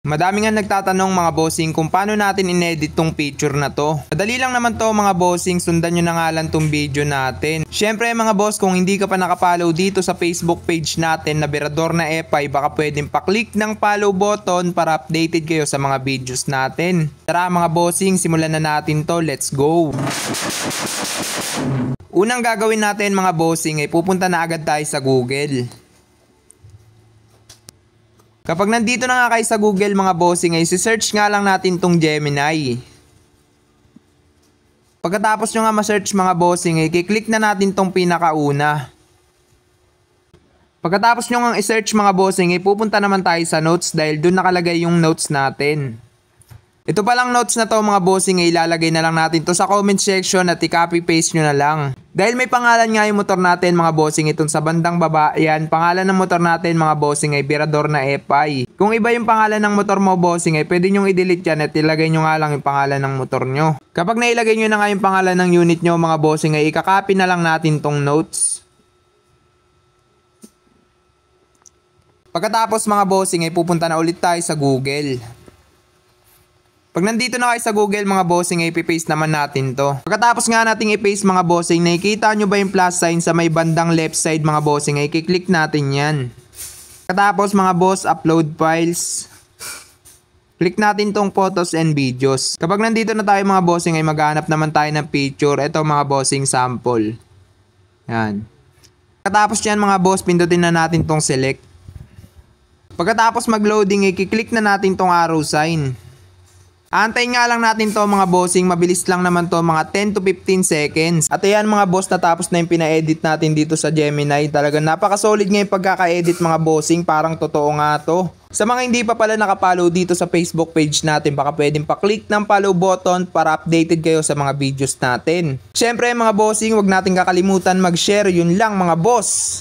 Madami nga nagtatanong mga bossing kung paano natin inedit tong picture na to. Madali lang naman to mga bossing, sundan nyo na nga lang tong video natin. Syempre mga boss, kung hindi ka pa nakapollow dito sa Facebook page natin na Berador na Epay, baka pwedeng paklik ng follow button para updated kayo sa mga videos natin. Tara mga bossing, simulan na natin to, let's go! Unang gagawin natin mga bossing ay pupunta na agad tayo sa Google. Kapag nandito na nga kayo sa Google mga bossing ay search nga lang natin tong Gemini. Pagkatapos nyo nga ma-search mga bossing ay kiklik na natin tong pinakauna. Pagkatapos nyo nga i-search mga bossing ay pupunta naman tayo sa notes dahil dun nakalagay yung notes natin. Ito palang notes na to mga bossing ay ilalagay na lang natin to sa comment section at i-copy paste nyo na lang. Dahil may pangalan nga yung motor natin mga bossing, itong sa bandang baba, yan, pangalan ng motor natin mga bossing ay Berador na Epay. Kung iba yung pangalan ng motor mo bossing ay pwede nyong i-delete yan at ilagay nyo nga lang yung pangalan ng motor nyo. Kapag nailagay nyo na nga yung pangalan ng unit nyo mga bossing ay ikakopy na lang natin tong notes. Pagkatapos mga bossing ay pupunta na ulit tayo sa Google. Pag nandito na kayo sa Google mga bossing ay ipipaste naman natin to. Pagkatapos nga nating i-paste mga bossing, nakikita nyo ba yung plus sign sa may bandang left side mga bossing ay kiklik natin yan. Pagkatapos mga boss, upload files. Click natin tong photos and videos. Kapag nandito na tayo mga bossing ay maghanap naman tayo ng picture. Ito mga bossing sample. Yan. Pagkatapos yan mga boss, pindutin na natin tong select. Pagkatapos mag-loading ay kiklik na natin tong arrow sign. Antayin nga lang natin to mga bossing, mabilis lang naman to, mga 10 to 15 seconds. At ayan mga boss, natapos na yung pina-edit natin dito sa Gemini. Talagang napaka-solid nga yung pagkaka-edit mga bossing, parang totoo nga to. Sa mga hindi pa pala nakapollow dito sa Facebook page natin, baka pwedeng pa-click ng follow button para updated kayo sa mga videos natin. Syempre mga bossing, wag natin kakalimutan mag-share, yun lang mga boss.